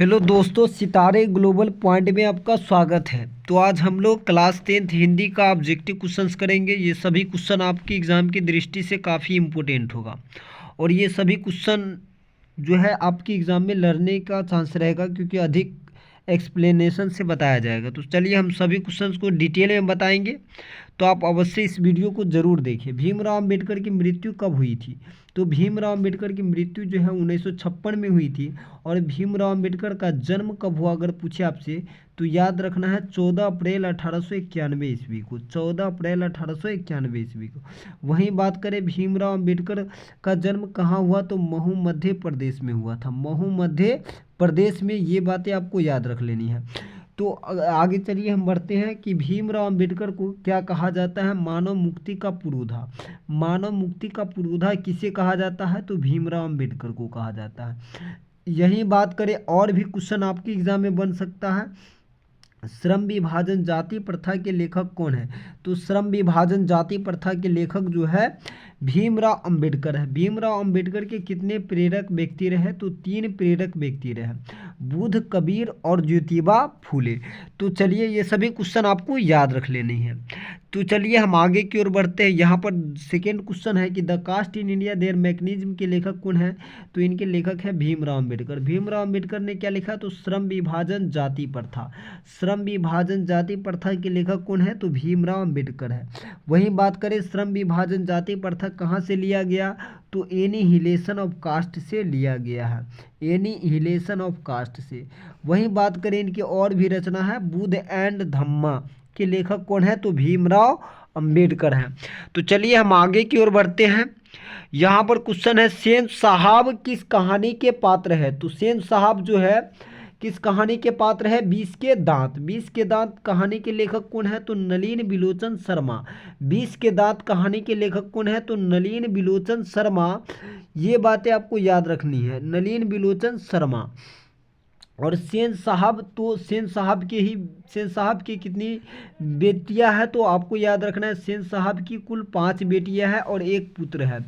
Hello दोस्तों, सितारे global point में आपका स्वागत है। तो आज हम लोग क्लास 10th हिंदी का ऑब्जेक्टिव क्वेश्चंस करेंगे। ये सभी क्वेश्चन आपकी एग्ज़ाम की दृष्टि से काफ़ी इम्पोर्टेंट होगा और ये सभी क्वेश्चन जो है आपकी एग्ज़ाम में लड़ने का चांस रहेगा, क्योंकि अधिक एक्सप्लेनेशन से बताया जाएगा। तो चलिए हम सभी क्वेश्चंस को डिटेल में बताएंगे, तो आप अवश्य इस वीडियो को ज़रूर देखें। भीमराव अंबेडकर की मृत्यु कब हुई थी? तो भीमराव अंबेडकर की मृत्यु जो है 1956 में हुई थी। और भीमराव अंबेडकर का जन्म कब हुआ अगर पूछे आपसे, तो याद रखना है 14 अप्रैल 1891 ईस्वी को। 14 अप्रैल 1891 ईस्वी को। वहीं बात करें भीमराव अंबेडकर का जन्म कहाँ हुआ, तो महू मध्य प्रदेश में हुआ था। महू मध्य प्रदेश में। ये बातें आपको याद रख लेनी है। तो आगे चलिए हम बढ़ते हैं कि भीमराव अंबेडकर को क्या कहा जाता है? मानव मुक्ति का पुरोधा। मानव मुक्ति का पुरोधा किसे कहा जाता है? तो भीमराव अंबेडकर को कहा जाता है। यही बात करें, और भी क्वेश्चन आपके एग्जाम में बन सकता है। श्रम विभाजन जाति प्रथा के लेखक कौन है? तो श्रम विभाजन जाति प्रथा के लेखक जो है भीमराव अंबेडकर है। भीमराव अंबेडकर के कितने प्रेरक व्यक्ति रहे? तो 3 प्रेरक व्यक्ति रहे, बुद्ध, कबीर और ज्योतिबा फूले। तो चलिए ये सभी क्वेश्चन आपको याद रख लेने हैं। तो चलिए हम आगे की ओर बढ़ते हैं। यहाँ पर सेकेंड क्वेश्चन है कि the caste in India their mechanism के लेखक कौन है? तो इनके लेखक है भीमराव अंबेडकर। भीमराव अंबेडकर ने क्या लिखा? तो श्रम विभाजन जाति प्रथा। श्रम विभाजन जाति प्रथा के लेखक कौन है? तो भीमराव अंबेडकर है। वहीं बात करें श्रम विभाजन जाति प्रथा कहाँ से लिया गया, तो एनिहिलेशन ऑफ कास्ट से लिया गया है। एनिहिलेशन ऑफ कास्ट से। वहीं बात करें इनकी और भी रचना है, बुद्ध एंड धम्मा के लेखक कौन है? तो भीमराव अंबेडकर हैं। तो चलिए हम आगे की ओर बढ़ते हैं। यहाँ पर क्वेश्चन है, सेन साहब किस कहानी के पात्र है? तो सेन साहब जो है किस कहानी के पात्र है? 20 के दांत। 20 के दांत कहानी के लेखक कौन है? तो नलिन बिलोचन शर्मा। 20 के दांत कहानी के लेखक कौन है? तो नलिन बिलोचन शर्मा। ये बातें आपको याद रखनी है, नलिन बिलोचन शर्मा। और सेन साहब, तो सेन साहब की कितनी बेटियां हैं? तो आपको याद रखना है सेन साहब की कुल 5 बेटियां हैं और 1 पुत्र है।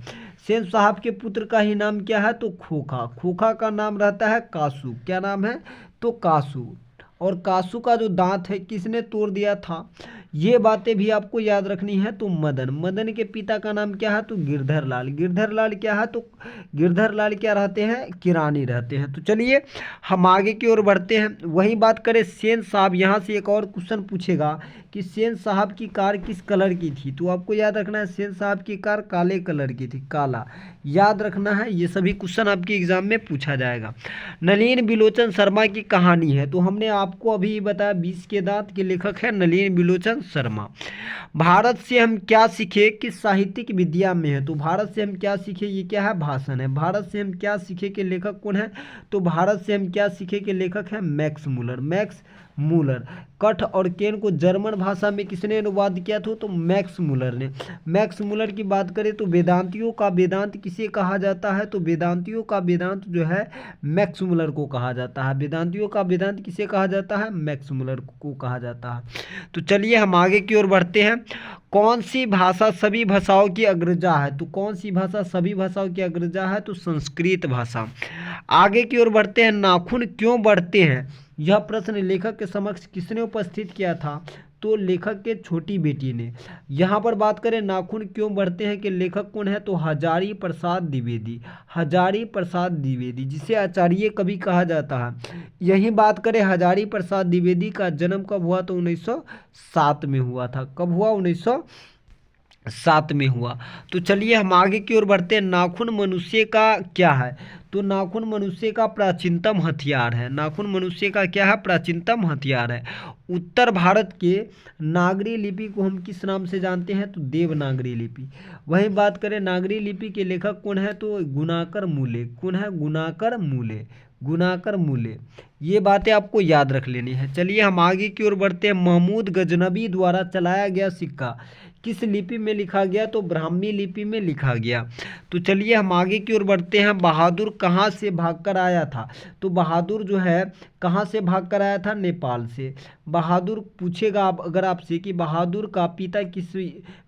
सेन साहब के पुत्र का ही नाम क्या है? तो खोखा। खोखा का नाम रहता है कासू। क्या नाम है? तो कासू। और कासू का जो दांत है किसने तोड़ दिया था? ये बातें भी आपको याद रखनी है। तो मदन। मदन के पिता का नाम क्या है? तो गिरधर लाल। गिरधर लाल क्या है? तो गिरधर लाल क्या रहते हैं? किरानी रहते हैं। तो चलिए हम आगे की ओर बढ़ते हैं। वही बात करें सेन साहब, यहाँ से एक और क्वेश्चन पूछेगा कि सेन साहब की कार किस कलर की थी? तो आपको याद रखना है सेन साहब की कार काले कलर की थी, काला। याद रखना है, ये सभी क्वेश्चन आपके एग्जाम में पूछा जाएगा। नलिन बिलोचन शर्मा की कहानी है, तो हमने आपको अभी बताया 20 के दांत के लेखक है नलिन बिलोचन शर्मा। भारत से हम क्या सीखे किस साहित्यिक विद्या में है? तो भारत से हम क्या सीखे, ये क्या है? भाषण है। भारत से हम क्या सीखे के लेखक कौन है? तो भारत से हम क्या सीखे के लेखक है मैक्स मूलर। Max Muller. कठ और केन को जर्मन भाषा में किसने अनुवाद किया था? तो मैक्स मूलर ने। मैक्स मूलर की बात करें तो वेदांतियों का वेदांत किसे कहा जाता है? तो वेदांतियों का वेदांत जो है मैक्स मूलर को कहा जाता है। वेदांतियों का वेदांत किसे कहा जाता है? मैक्स मूलर को कहा जाता है। तो चलिए हम आगे की ओर बढ़ते हैं। कौन सी भाषा सभी भाषाओं की अग्रजा है? तो कौन सी भाषा सभी भाषाओं की अग्रजा है? तो संस्कृत भाषा। आगे की ओर बढ़ते हैं। नाखून क्यों बढ़ते हैं? यह प्रश्न लेखक के समक्ष किसने उपस्थित किया था? तो लेखक के छोटी बेटी ने। यहाँ पर बात करें नाखून क्यों बढ़ते हैं कि लेखक कौन है? तो हजारी प्रसाद द्विवेदी। हजारी प्रसाद द्विवेदी, जिसे आचार्य कवि कहा जाता है। यही बात करें हजारी प्रसाद द्विवेदी का जन्म कब हुआ? तो 1907 में हुआ था। कब हुआ? 1907 में हुआ। तो चलिए हम आगे की ओर बढ़ते हैं। नाखून मनुष्य का क्या है? तो नाखून मनुष्य का प्राचीनतम हथियार है। नाखून मनुष्य का क्या है? प्राचीनतम हथियार है। उत्तर भारत के नागरी लिपि को हम किस नाम से जानते हैं? तो देवनागरी लिपि। वहीं बात करें नागरी लिपि के लेखक कौन है? तो गुणाकर मूले। कौन है? गुणाकर मूले। गुणाकर मूले। ये बातें आपको याद रख लेनी है। चलिए हम आगे की ओर बढ़ते हैं। महमूद गजनबी द्वारा चलाया गया सिक्का किस लिपि में लिखा गया? तो ब्राह्मी लिपि में लिखा गया। तो चलिए हम आगे की ओर बढ़ते हैं। बहादुर कहाँ से भागकर आया था? तो बहादुर जो है कहाँ से भागकर आया था? नेपाल से। बहादुर पूछेगा आप अगर आपसे कि बहादुर का पिता किस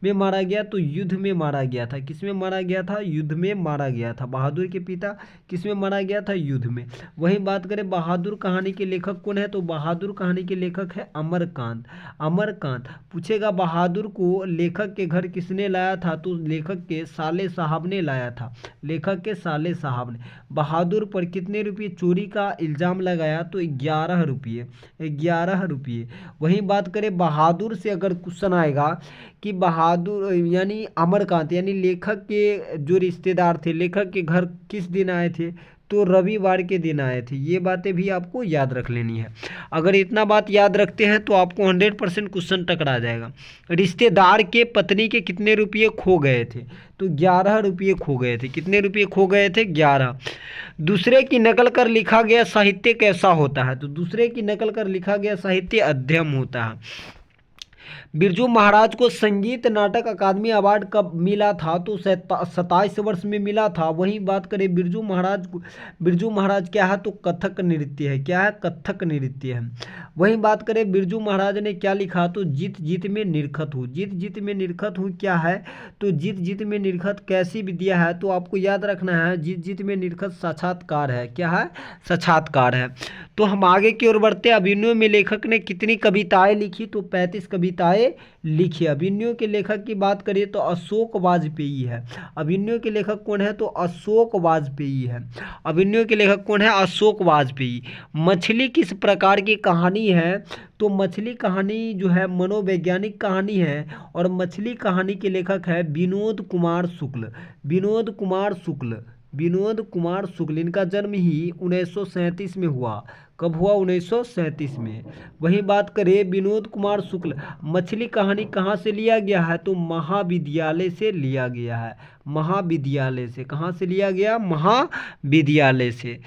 में मारा गया? तो युद्ध में मारा गया था। किस में मारा गया था? युद्ध में मारा गया था। बहादुर के पिता किस में मारा गया था? युद्ध में। वहीं बात करें बहादुर कहानी के लेखक कौन है? तो बहादुर कहानी के लेखक है अमरकांत। अमरकांत पूछेगा बहादुर को लेखक के घर किसने लाया था? तो लेखक के साले साहब ने लाया था। लेखक के साले साहब ने बहादुर पर कितने रुपये चोरी का इल्ज़ाम लगाया? तो 11 रुपये। 11 रुपये। वहीं बात करें बहादुर से अगर क्वेश्चन आएगा कि बहादुर यानी अमरकांत यानी लेखक के जो रिश्तेदार थे लेखक के घर किस दिन आए थे? तो रविवार के दिन आए थे। ये बातें भी आपको याद रख लेनी है। अगर इतना बात याद रखते हैं तो आपको 100% क्वेश्चन टकरा जाएगा। रिश्तेदार के पत्नी के कितने रुपये खो गए थे? तो 11 रुपये खो गए थे। कितने रुपये खो गए थे? 11। दूसरे की नकल कर लिखा गया साहित्य कैसा होता है? तो दूसरे की नकल कर लिखा गया साहित्य अध्ययन होता है। बिरजू महाराज को संगीत नाटक अकादमी अवार्ड कब मिला था? तो 27 वर्ष में मिला था। वहीं बात करें बिरजू महाराज को, बिरजू महाराज क्या है? तो कथक नृत्य है। क्या है? कथक नृत्य है। वहीं बात करें बिरजू महाराज ने क्या लिखा? तो जीत जीत में निरखत हूँ। जीत जीत में निरखत हूँ क्या है? तो जीत जीत में निरखत कैसी विद्या है? तो आपको याद रखना है जीत जीत में निरखत साक्षात्कार है। क्या है? साक्षात्कार है। तो हम आगे की ओर बढ़ते हैं। अभिनयों में लेखक ने कितनी कविताएं लिखी? तो 35 कविताएं लिखी। अभिनयों के लेखक की बात करें तो अशोक वाजपेयी है। अभिनयों के लेखक कौन है? तो अशोक वाजपेयी है। अभिनयों के लेखक कौन है? अशोक वाजपेयी। मछली किस प्रकार की कहानी है? तो मछली कहानी जो है मनोवैज्ञानिक कहानी है और मछली कहानी के लेखक है विनोद कुमार शुक्ल। विनोद कुमार शुक्ल। विनोद कुमार शुक्ल। इनका जन्म ही 1937 में हुआ। कब हुआ? 1937 में। वहीं बात करें विनोद कुमार शुक्ल, मछली कहानी कहाँ से लिया गया है? तो महाविद्यालय से लिया गया है। महाविद्यालय से। कहाँ से लिया गया? महाविद्यालय से।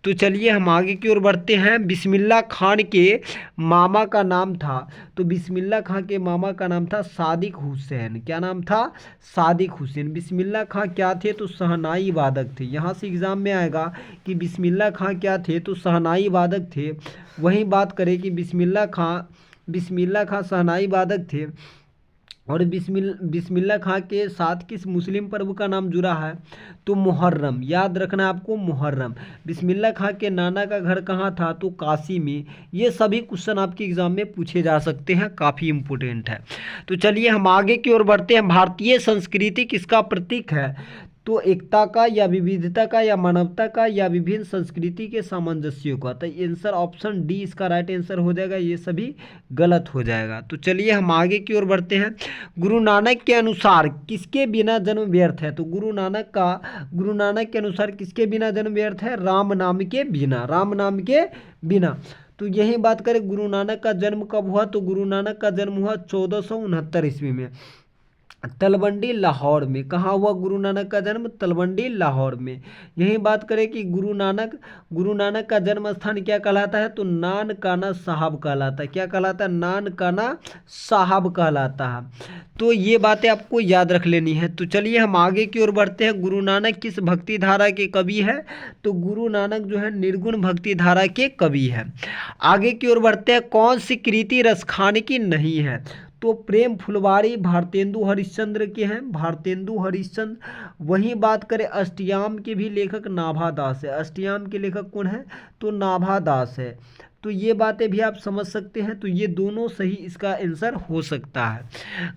तो चलिए हम आगे की ओर बढ़ते हैं। बिस्मिल्लाह खान के मामा का नाम था। तो बिस्मिल्लाह खान के मामा का नाम था सादिक हुसैन। क्या नाम था? सादिक हुसैन। बिस्मिल्लाह खां क्या थे? तो शहनाई वादक थे। यहाँ से एग्जाम में आएगा कि बिस्मिल्लाह खां क्या थे? तो शहनाई वादक थे। वहीं बात करें कि बिस्मिल्लाह खां शहनाई वादक थे और बिस्मिल्लाह खां के साथ किस मुस्लिम पर्व का नाम जुड़ा है? तो मुहर्रम। याद रखना है आपको, मुहर्रम। बिस्मिल्लाह खां के नाना का घर कहाँ था? तो काशी में। ये सभी क्वेश्चन आपके एग्जाम में पूछे जा सकते हैं, काफ़ी इंपॉर्टेंट है। तो चलिए हम आगे की ओर बढ़ते हैं। भारतीय संस्कृति किसका प्रतीक है? तो एकता का या विविधता का या मानवता का या विभिन्न संस्कृति के सामंजस्य का। तो आंसर ऑप्शन डी इसका राइट आंसर हो जाएगा। ये सभी गलत हो जाएगा। तो चलिए हम आगे की ओर बढ़ते हैं। गुरु नानक के अनुसार किसके बिना जन्म व्यर्थ है? तो गुरु नानक के अनुसार किसके बिना जन्म व्यर्थ है? राम नाम के बिना। राम नाम के बिना। तो यही बात करें गुरु नानक का जन्म कब हुआ? तो गुरु नानक का जन्म हुआ 1469 ईस्वी में, तलवंडी लाहौर में। कहाँ हुआ गुरु नानक का जन्म? तलवंडी लाहौर में। यही बात करें कि गुरु नानक का जन्म स्थान क्या कहलाता है? तो नानकाना साहब कहलाता है। क्या कहलाता है? नानकाना साहब कहलाता है। तो ये बातें आपको याद रख लेनी है। तो चलिए हम आगे की ओर बढ़ते हैं। गुरु नानक किस भक्ति धारा के कवि है? तो गुरु नानक जो है निर्गुण भक्ति धारा के कवि है। आगे की ओर बढ़ते हैं। कौन सी कृति रसखानी की नहीं है? तो प्रेम फुलवारी भारतेंदु हरिश्चंद्र के हैं। भारतेंदु हरिश्चंद्र। वहीं बात करें अष्टयाम के भी लेखक नाभादास है। अष्टयाम के लेखक कौन है? तो नाभादास है। तो ये बातें भी आप समझ सकते हैं। तो ये दोनों सही इसका आंसर हो सकता है।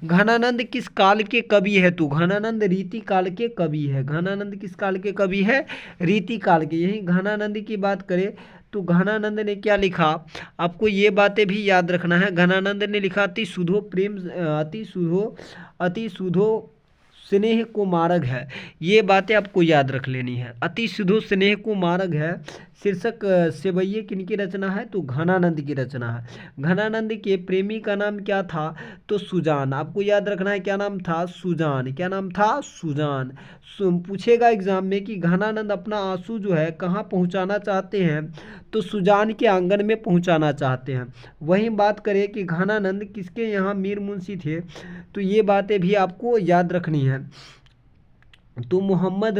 घनानंद किस काल के कवि है? तो घनानंद रीति काल के कवि है। घनानंद किस काल के कवि है? रीति काल के। यही घनानंद की बात करें तो घनानंद ने क्या लिखा? आपको ये बातें भी याद रखना है। घनानंद ने लिखा अति सुधो स्नेह को मार्ग है। ये बातें आपको याद रख लेनी है। अति सुधो स्नेह को मार्ग है शीर्षक सेवैये किनकी रचना है? तो घनानंद की रचना है। घनानंद के प्रेमी का नाम क्या था? तो सुजान। आपको याद रखना है क्या नाम था? सुजान। क्या नाम था? सुजान। पूछेगा एग्जाम में कि घनानंद अपना आंसू जो है कहाँ पहुँचाना चाहते हैं? तो सुजान के आंगन में पहुँचाना चाहते हैं। वहीं बात करें कि घनानंद किसके यहाँ मीर मुंशी थे? तो ये बातें भी आपको याद रखनी है। तो मोहम्मद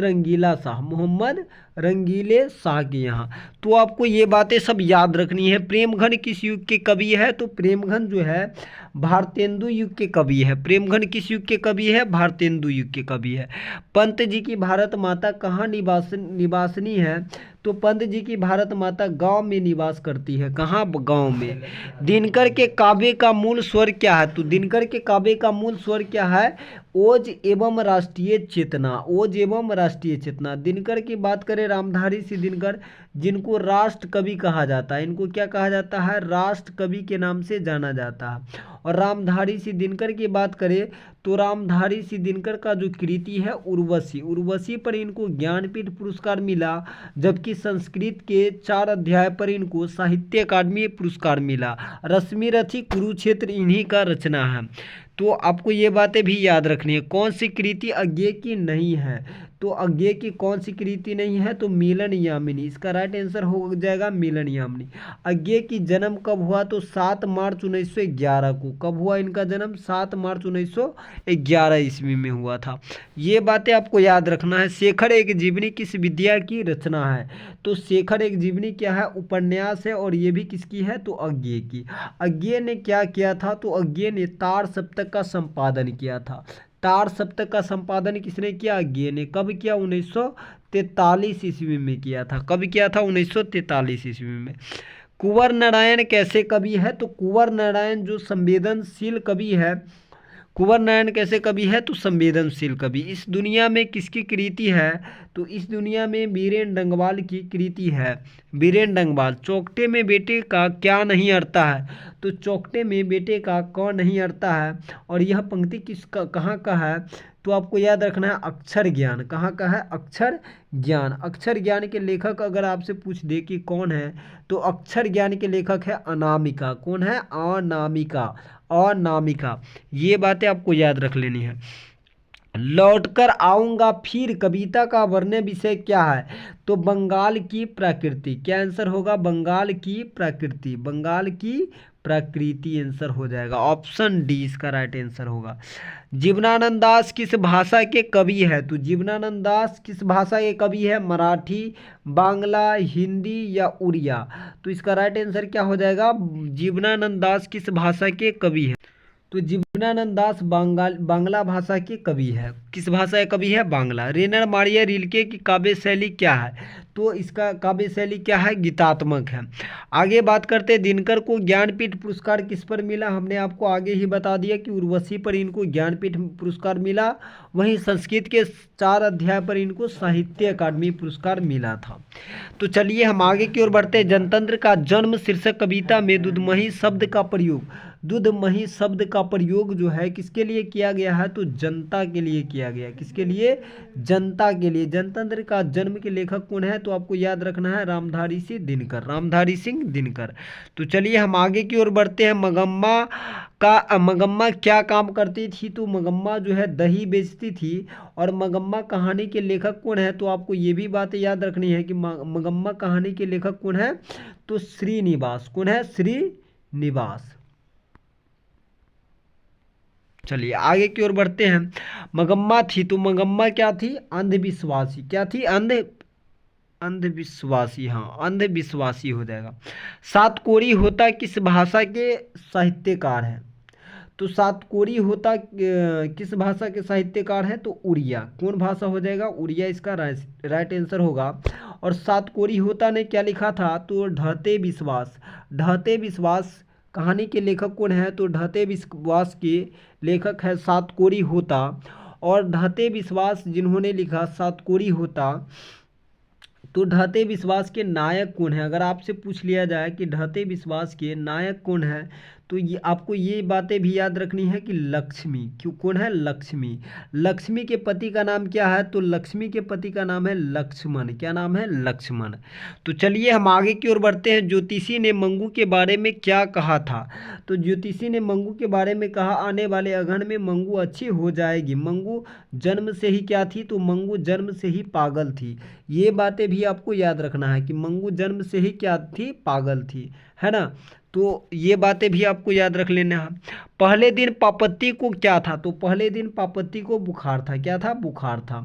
रंगीले शाह के यहाँ। तो आपको ये बातें सब याद रखनी है। प्रेमघन किस युग के कवि है? तो प्रेमघन जो है भारतेंदु युग के कवि है। प्रेमघन किस युग के कवि है? भारतेंदु युग के कवि है। पंत जी की भारत माता कहाँ निवासनी है? तो पंत जी की भारत माता गांव में निवास करती है। कहाँ? गांव में। दिनकर के काव्य का मूल स्वर क्या है? तो दिनकर के काव्य का मूल स्वर क्या है? ओज एवं राष्ट्रीय चेतना। ओज एवं राष्ट्रीय चेतना। दिनकर की बात करें, रामधारी सिंह दिनकर, जिनको राष्ट्र कवि कहा जाता है, इनको क्या कहा जाता है? राष्ट्र कवि के नाम से जाना जाता है। और रामधारी सिंह दिनकर की बात करें तो रामधारी सिंह दिनकर का जो कृति है उर्वशी, उर्वशी पर इनको ज्ञानपीठ पुरस्कार मिला, जबकि संस्कृत के 4 अध्याय पर इनको साहित्य अकादमी पुरस्कार मिला। रश्मि रथी, कुरुक्षेत्र इन्हीं का रचना है। तो आपको ये बातें भी याद रखनी है। कौन सी कृति अज्ञेय की नहीं है? तो अज्ञेय की कौन सी कृति नहीं है? तो मिलन यामिनी, इसका राइट आंसर हो जाएगा मिलन यामिनी। अज्ञेय की जन्म कब हुआ? तो 7 मार्च 1911 को। कब हुआ इनका जन्म? 7 मार्च 1911 ईस्वी में हुआ था। ये बातें आपको याद रखना है। शेखर एक जीवनी किस विद्या की रचना है? तो शेखर एक जीवनी क्या है? उपन्यास है, और ये भी किसकी है? तो अज्ञेय की। अज्ञेय ने क्या किया था? तो अज्ञेय ने तार सप्तक का संपादन किया था। तार सप्तक का संपादन किसने किया? अज्ञेय ने। कब किया? 1943 ईस्वी में किया था। कब किया था? 1943 ईस्वी में। कुंवर नारायण कैसे कवि है? तो कुंवर नारायण जो संवेदनशील कवि है, कुंवर नारायण कैसे कवि है? तो संवेदनशील कवि। इस दुनिया में किसकी कृति है? तो इस दुनिया में बीरेन डंगवाल की कृति है। बीरेन डंगवाल। चौखटे में बेटे का क्या नहीं अड़ता है? तो चौखटे में बेटे का कौन नहीं अड़ता है? और यह पंक्ति कहाँ का है? तो आपको याद रखना है अक्षर ज्ञान। कहाँ का है? अक्षर ज्ञान। अक्षर ज्ञान के लेखक अगर आपसे पूछ दे कि कौन है, तो अक्षर ज्ञान के लेखक है अनामिका। कौन है? अनामिका। अनामिका। ये बातें आपको याद रख लेनी है। लौटकर आऊंगा फिर कविता का वर्ण्य विषय क्या है? तो बंगाल की प्रकृति। क्या आंसर होगा? बंगाल की प्रकृति। बंगाल की प्रकृति आंसर हो जाएगा। ऑप्शन डी इसका राइट आंसर होगा। जीवनानंद दास किस भाषा के कवि है? तो जीवनानंद दास किस भाषा के कवि है? मराठी, बांग्ला, हिंदी या उड़िया? तो इसका राइट आंसर क्या हो जाएगा? जीवनानंद दास किस भाषा के कवि है? तो जीवनानंद दास बांग्ला भाषा के कवि है। किस भाषा के कवि है? बांग्ला। रेनर मारिया रिल्के की काव्य शैली क्या है? तो इसका काव्य शैली क्या है? गीतात्मक है। आगे बात करते हैं दिनकर को ज्ञानपीठ पुरस्कार किस पर मिला? हमने आपको आगे ही बता दिया कि उर्वशी पर इनको ज्ञानपीठ पुरस्कार मिला। वहीं संस्कृत के 4 अध्याय पर इनको साहित्य अकादमी पुरस्कार मिला था। तो चलिए हम आगे की ओर बढ़ते हैं। जनतंत्र का जन्म शीर्षक कविता में दुधमही शब्द का प्रयोग, दुधमही शब्द का प्रयोग जो है किसके लिए किया गया है? तो जनता के लिए किया गया। किसके लिए? जनता के लिए। जनतंत्र का जन्म के लेखक कौन है? तो आपको याद रखना है रामधारी सिंह दिनकर। रामधारी सिंह दिनकर। तो चलिए हम आगे की ओर बढ़ते हैं। मगम्मा क्या काम करती थी? तो मगम्मा जो है दही बेचती थी। और मगम्मा कहानी के लेखक कौन है? तो आपको ये भी बातें याद रखनी है कि मगम्मा कहानी के लेखक कौन है? तो श्रीनिवास। कौन है? श्रीनिवास। चलिए आगे की ओर बढ़ते हैं। मगम्मा थी तो मगम्मा क्या थी? अंधविश्वासी। क्या थी? अंधविश्वासी। हाँ, अंधविश्वासी हो जाएगा। सातकोरी होता किस भाषा के साहित्यकार हैं? तो सातकोरी होता किस भाषा के साहित्यकार हैं? तो उड़िया। कौन भाषा हो जाएगा? उड़िया इसका राइट आंसर होगा। और सातकोरी होता ने क्या लिखा था? तो ढहते विश्वास। ढहते विश्वास कहानी के लेखक कौन है? तो ढहते विश्वास के लेखक है सातकोरी होता। और ढहते विश्वास जिन्होंने लिखा सातकोरी होता, तो ढहते विश्वास के नायक कौन है? अगर आपसे पूछ लिया जाए कि ढहते विश्वास के नायक कौन है, तो ये आपको ये बातें भी याद रखनी है कि लक्ष्मी। क्यों? कौन है? लक्ष्मी। लक्ष्मी के पति का नाम क्या है? तो लक्ष्मी के पति का नाम है लक्ष्मण। क्या नाम है? लक्ष्मण। तो चलिए हम आगे की ओर बढ़ते हैं। ज्योतिषी ने मंगू के बारे में क्या कहा था? तो ज्योतिषी ने मंगू के बारे में कहा आने वाले अगहन में मंगू अच्छी हो जाएगी। मंगू जन्म से ही क्या थी? तो मंगू जन्म से ही पागल थी। ये बातें भी आपको याद रखना है कि मंगू जन्म से ही क्या थी? पागल थी, है ना। तो ये बातें भी आपको याद रख लेना है। पहले दिन पापत्ती को क्या था? तो पहले दिन पापत्ती को बुखार था। क्या था? बुखार था।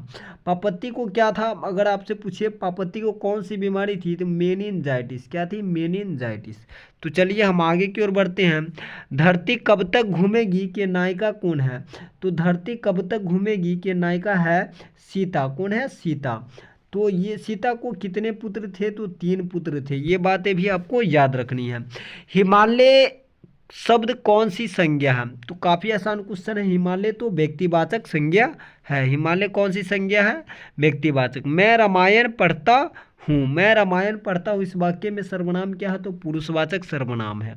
पापत्ती को क्या था? अगर आपसे पूछे पापत्ती को कौन सी बीमारी थी? तो मेनिनजाइटिस। क्या थी? मेनिनजाइटिस। तो चलिए हम आगे की ओर बढ़ते हैं। धरती कब तक घूमेगी के नायिका कौन है? तो धरती कब तक घूमेगी के नायिका है सीता। कौन है? सीता। तो ये सीता को कितने पुत्र थे? तो 3 पुत्र थे। ये बातें भी आपको याद रखनी है। हिमालय शब्द कौन सी संज्ञा है? तो काफ़ी आसान क्वेश्चन है। हिमालय तो व्यक्तिवाचक संज्ञा है। हिमालय कौन सी संज्ञा है? व्यक्तिवाचक। मैं रामायण पढ़ता हूँ, मैं रामायण पढ़ता हूँ, इस वाक्य में सर्वनाम क्या है? तो पुरुषवाचक सर्वनाम है।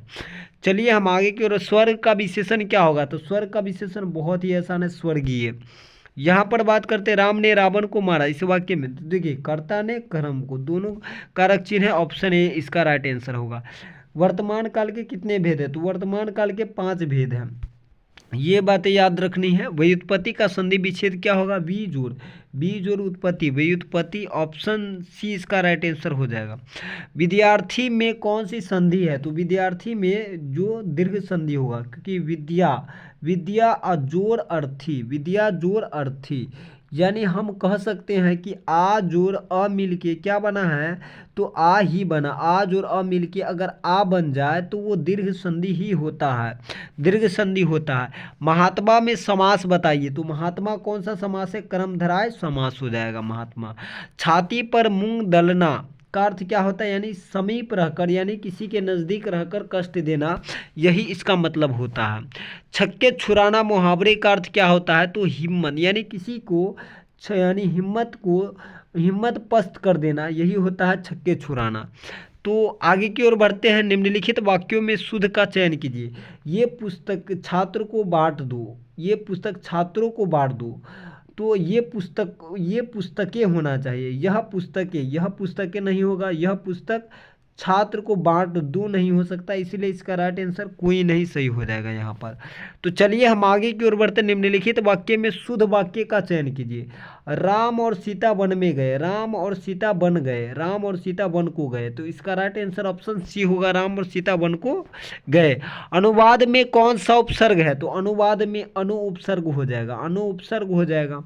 चलिए हम आगे की ओर। स्वर्ग का विशेषण क्या होगा? तो स्वर्ग का विशेषण बहुत ही आसान है, स्वर्गीय। यहाँ पर बात करते हैं, राम ने रावण को मारा, इस वाक्य में तो देखिए कर्ता ने कर्म को, दोनों कारक चिन्ह है। ऑप्शन ए इसका राइट आंसर होगा। वर्तमान काल के कितने भेद है? तो वर्तमान काल के 5 भेद हैं। ये बातें याद रखनी है। व्युत्पत्ति का संधि विच्छेद क्या होगा? बी जोड़, बी जोड़ उत्पत्ति, व्युत्पत्ति। ऑप्शन सी इसका राइट आंसर हो जाएगा। विद्यार्थी में कौन सी संधि है? तो विद्यार्थी में जो दीर्घ संधि होगा, क्योंकि विद्या, विद्या अजोड़ अर्थी, विद्या जोड़ अर्थी, यानी हम कह सकते हैं कि आ जोड़ अ मिल के क्या बना है? तो आ ही बना। आ जोड़ अ मिल के अगर आ बन जाए तो वो दीर्घ संधि ही होता है, दीर्घ संधि होता है। महात्मा में समास बताइए। तो महात्मा कौन सा समास है? कर्मधारय समास हो जाएगा महात्मा। छाती पर मूंग दलना का अर्थ क्या होता है? यानी समीप रहकर, यानी किसी के नज़दीक रहकर कष्ट देना, यही इसका मतलब होता है। छक्के छुड़ाना मुहावरे का अर्थ क्या होता है? तो हिम्मत, यानी किसी को यानी हिम्मत को, हिम्मत पस्त कर देना, यही होता है छक्के छुड़ाना। तो आगे की ओर बढ़ते हैं। निम्नलिखित वाक्यों में शुद्ध का चयन कीजिए। ये पुस्तक छात्र को बांट दो, ये पुस्तक छात्रों को बांट दो। तो ये पुस्तक, ये पुस्तकें होना चाहिए। यह पुस्तकें, यह पुस्तकें नहीं होगा। यह पुस्तक छात्र को बांट दो नहीं हो सकता, इसीलिए इसका राइट आंसर कोई नहीं सही हो जाएगा यहाँ पर। तो चलिए हम आगे की ओर बढ़ते। निम्नलिखित वाक्य में शुद्ध वाक्य का चयन कीजिए। राम और सीता वन में गए, राम और सीता वन गए, राम और सीता वन को गए। तो इसका राइट आंसर ऑप्शन सी होगा, राम और सीता वन को गए। अनुवाद में कौन सा उपसर्ग है? तो अनुवाद में अनु उपसर्ग हो जाएगा, अनु उपसर्ग हो जाएगा।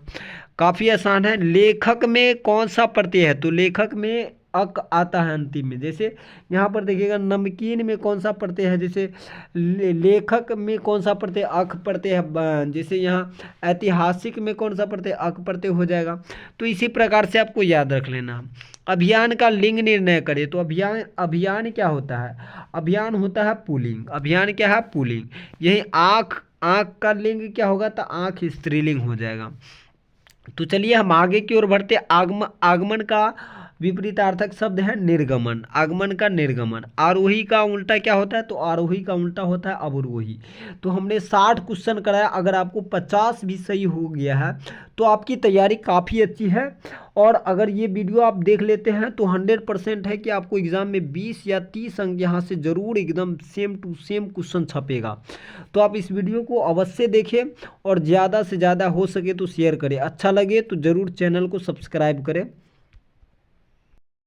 काफी आसान है। लेखक में कौन सा प्रत्यय है? तो लेखक में अक आता है अंतिम में। जैसे यहाँ पर देखिएगा, नमकीन में कौन सा प्रत्यय है? जैसे लेखक में कौन सा प्रत्यय? अक प्रत्यय है। जैसे यहाँ ऐतिहासिक में कौन सा प्रत्यय? अक प्रत्यय हो जाएगा। तो इसी प्रकार से आपको याद रख लेना। अभियान का लिंग निर्णय करें। तो अभियान, अभियान क्या होता है? अभियान होता है पुल्लिंग। अभियान क्या है? पुल्लिंग। यही आँख, आँख का लिंग क्या होगा? तो आँख स्त्रीलिंग हो जाएगा। तो चलिए हम आगे की ओर बढ़ते। आगमन, आगमन का विपरीतार्थक शब्द है निर्गमन। आगमन का निर्गमन। आरोही का उल्टा क्या होता है? तो आरोही का उल्टा होता है अवरोही। तो हमने 60 क्वेश्चन कराया, अगर आपको 50 भी सही हो गया है तो आपकी तैयारी काफ़ी अच्छी है। और अगर ये वीडियो आप देख लेते हैं तो 100% है कि आपको एग्ज़ाम में 20 या 30 अंक यहाँ से ज़रूर एकदम सेम टू सेम क्वेश्चन छपेगा। तो आप इस वीडियो को अवश्य देखें और ज़्यादा से ज़्यादा हो सके तो शेयर करें। अच्छा लगे तो ज़रूर चैनल को सब्सक्राइब करें।